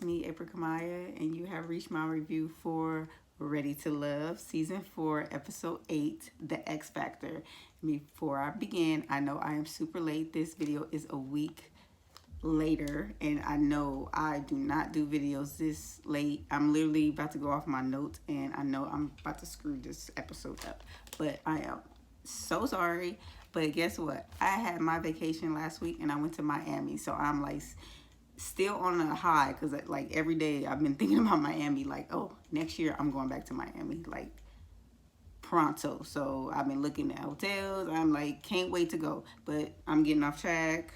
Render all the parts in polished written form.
me, April Kamaya, and you have reached my review for Ready to Love, Season 4, Episode 8, The X Factor. Before I begin, I know I am super late. This video is a week later, and I know I do not do videos this late. I'm literally about to go off my notes, and I know I'm about to screw this episode up. But I am so sorry. But guess what? I had my vacation last week, and I went to Miami, so I'm like still on a high because like every day I've been thinking about Miami, like, oh, next year I'm going back to Miami, like pronto. So I've been looking at hotels. I'm like, can't wait to go, but I'm getting off track.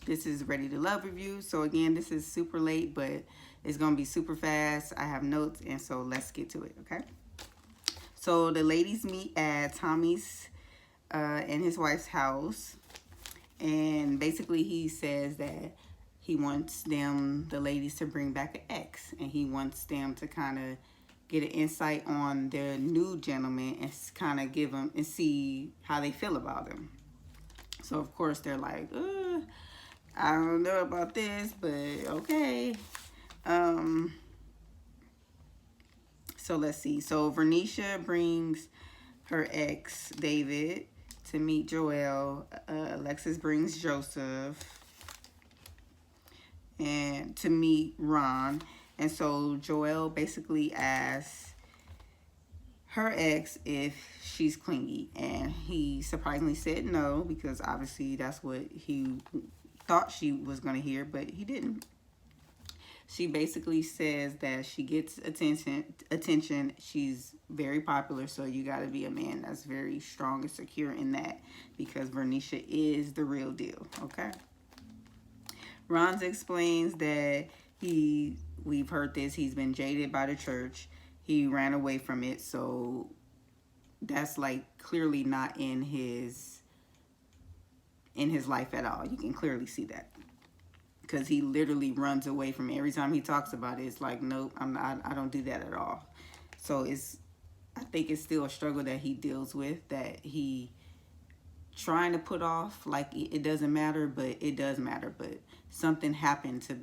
This is Ready to Love review. So again, this is super late, but it's gonna be super fast. I have notes, and so let's get to it. Okay, so the ladies meet at Tommy's and his wife's house. And basically he says that he wants the ladies, to bring back an ex. And he wants them to kind of get an insight on their new gentleman and kind of give them and see how they feel about him. So, of course, they're like, I don't know about this, but okay. So, let's see. So, Vernisha brings her ex, David, to meet Joel. Alexis brings Joseph and to meet Ron. And so Joel basically asks her ex if she's clingy, and he surprisingly said no, because obviously that's what he thought she was going to hear, but he didn't. She basically says that she gets attention. She's very popular, so you got to be a man that's very strong and secure in that, because Vernisha is the real deal, okay? Ron explains that we've heard this, he's been jaded by the church. He ran away from it, so that's like clearly not in his life at all. You can clearly see that, because he literally runs away from it. Every time he talks about it, it's like, nope, I don't do that at all. So I think it's still a struggle that he deals with, that he trying to put off like it doesn't matter, but it does matter. But something happened to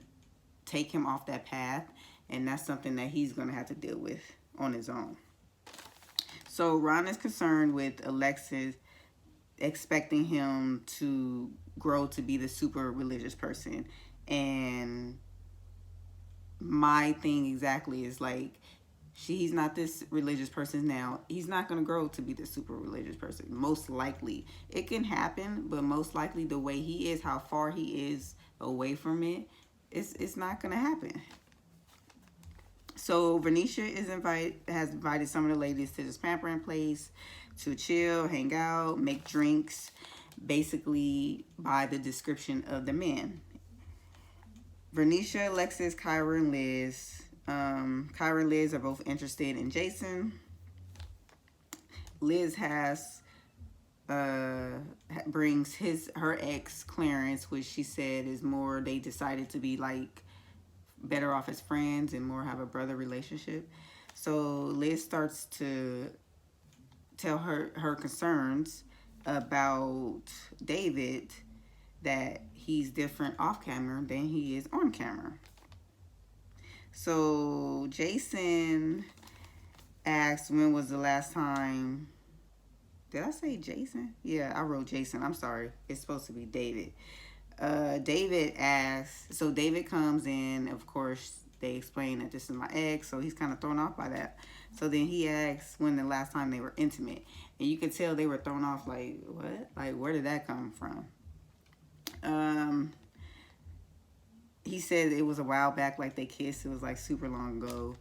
take him off that path, and that's something that he's going to have to deal with on his own. So Ron is concerned with Alexis, expecting him to grow to be the super religious person. And my thing exactly is like, he's not this religious person now. He's not going to grow to be the super religious person. Most likely. It can happen, but most likely the way he is, how far he is away from it, it's not going to happen. So Vernisha has invited some of the ladies to this pampering place to chill, hang out, make drinks, basically by the description of the men. Vernisha, Alexis, Kyra, and Liz. Kyra and Liz are both interested in Jason. Liz brings her ex, Clarence, which she said is more, they decided to be like better off as friends and more have a brother relationship. So Liz starts to tell her concerns about David, that he's different off camera than he is on camera. So Jason asks, when was the last time, did I say Jason? Yeah, I wrote Jason. I'm sorry. It's supposed to be David. David asks, so David comes in, of course, they explain that this is my ex, so he's kind of thrown off by that. So then he asks when the last time they were intimate. And you could tell they were thrown off, like, what? Like, where did that come from? He said it was a while back, like they kissed. It was like super long ago.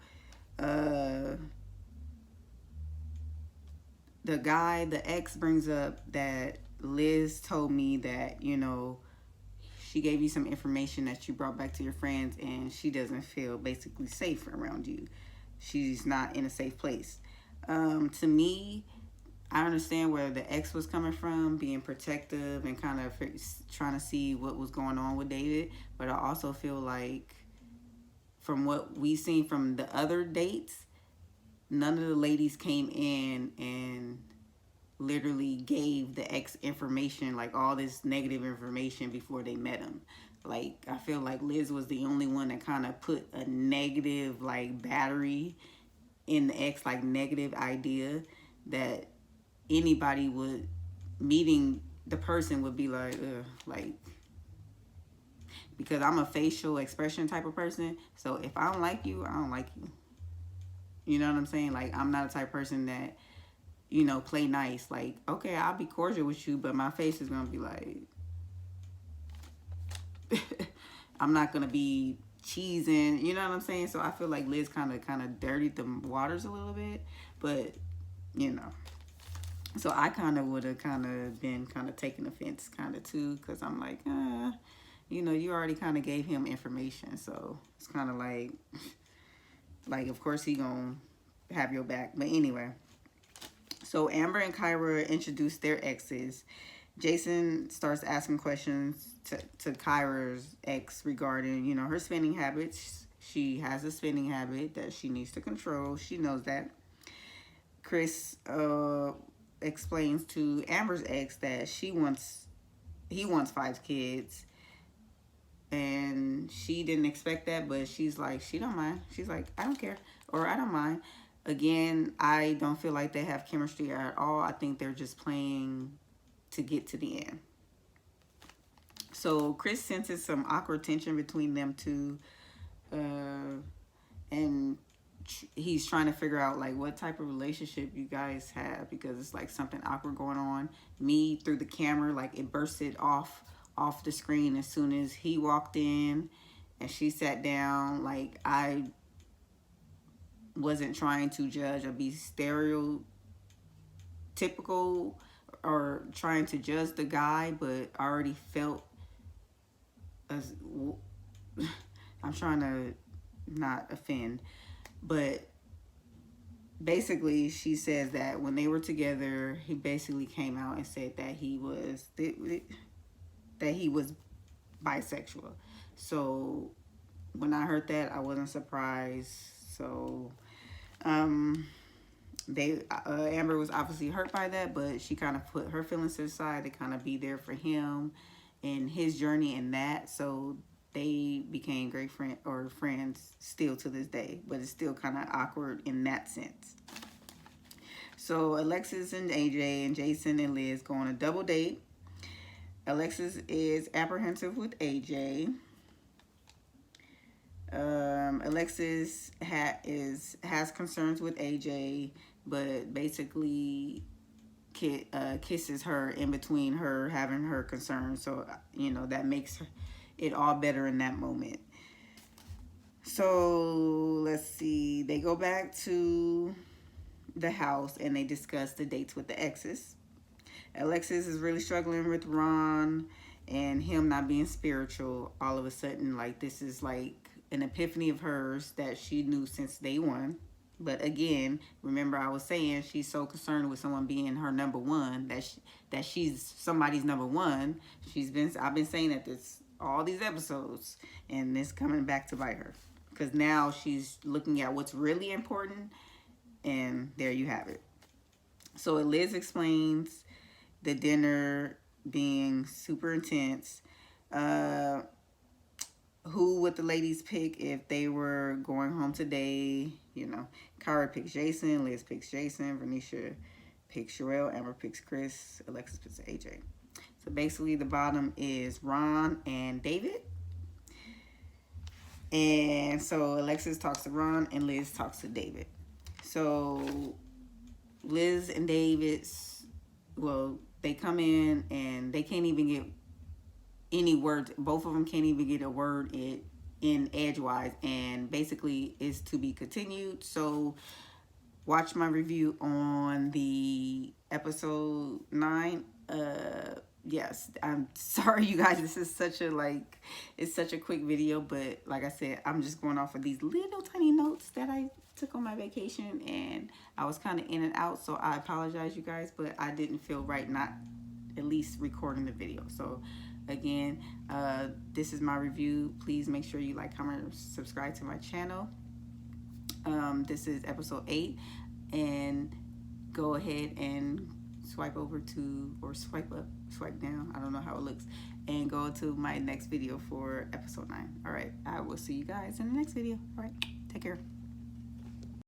The ex brings up that Liz told me that, she gave you some information that you brought back to your friends, and she doesn't feel basically safe around you. She's not in a safe place. To me, I understand where the ex was coming from, being protective and kind of trying to see what was going on with David. But I also feel like, from what we've seen from the other dates, none of the ladies came in and literally gave the ex information, like all this negative information before they met him. Like, I feel like Liz was the only one that kind of put a negative, like, battery in the ex, like, negative idea that anybody would, meeting the person would be like, ugh, like, because I'm a facial expression type of person. So if I don't like you, I don't like you. You know what I'm saying? Like, I'm not a type of person that, you know, play nice. Like, okay, I'll be cordial with you, but my face is going to be like, I'm not going to be cheesing. You know what I'm saying? So I feel like Liz kind of dirtied the waters a little bit. But, you know. So I kind of would have been taking offense too. Because I'm like, you know, you already kind of gave him information. So it's kind of like, of course he going to have your back. But anyway. So Amber and Kyra introduced their exes. Jason starts asking questions to Kyra's ex regarding, you know, her spending habits. She has a spending habit that she needs to control. She knows that. Chris explains to Amber's ex that he wants 5 kids. And she didn't expect that, but she's like, she don't mind. She's like, I don't care, or I don't mind. Again, I don't feel like they have chemistry at all. I think they're just playing to get to the end. So Chris senses some awkward tension between them two. And he's trying to figure out, like, what type of relationship you guys have, because it's like something awkward going on. Me, through the camera, like, it bursted off the screen as soon as he walked in and she sat down. Like, I wasn't trying to judge or be stereotypical or trying to judge the guy, but I already felt as I'm trying to not offend, but basically she says that when they were together, he basically came out and said that he was bisexual. So when I heard that, I wasn't surprised. So Amber was obviously hurt by that, but she kind of put her feelings to the side to kind of be there for him and his journey in that. So they became great friends still to this day, but it's still kind of awkward in that sense. So Alexis and AJ and Jason and Liz go on a double date. Alexis is apprehensive with AJ. Alexis has concerns with AJ, but basically kisses her in between her having her concerns. So, you know, that makes it all better in that moment. So let's see. They go back to the house and they discuss the dates with the exes. Alexis is really struggling with Ron and him not being spiritual. All of a sudden, like, this is like an epiphany of hers that she knew since day one. But again, remember I was saying she's so concerned with someone being her number one that she's somebody's number one. I've been saying that all these episodes, and it's coming back to bite her, because now she's looking at what's really important, and there you have it. So Liz explains the dinner being super intense. Who would the ladies pick if they were going home today? You know, Kyra picks Jason, Liz picks Jason, Vernisha picks Sherelle, Amber picks Chris, Alexis picks AJ. So basically the bottom is Ron and David. And so Alexis talks to Ron and Liz talks to David. So Liz and David's, well, they come in and they can't even get any words. Both of them can't even get a word in edgewise, and basically is to be continued. So watch my review on the episode 9. Yes, I'm sorry you guys, this is it's such a quick video, but like I said, I'm just going off of these little tiny notes that I took on my vacation, and I was kind of in and out, so I apologize you guys, but I didn't feel right not at least recording the video. So again, this is my review. Please make sure you like, comment, subscribe to my channel. This is episode 8, and go ahead and swipe over to, or swipe up, swipe down, I don't know how it looks, and go to my next video for episode 9. All right, I will see you guys in the next video. All right, take care.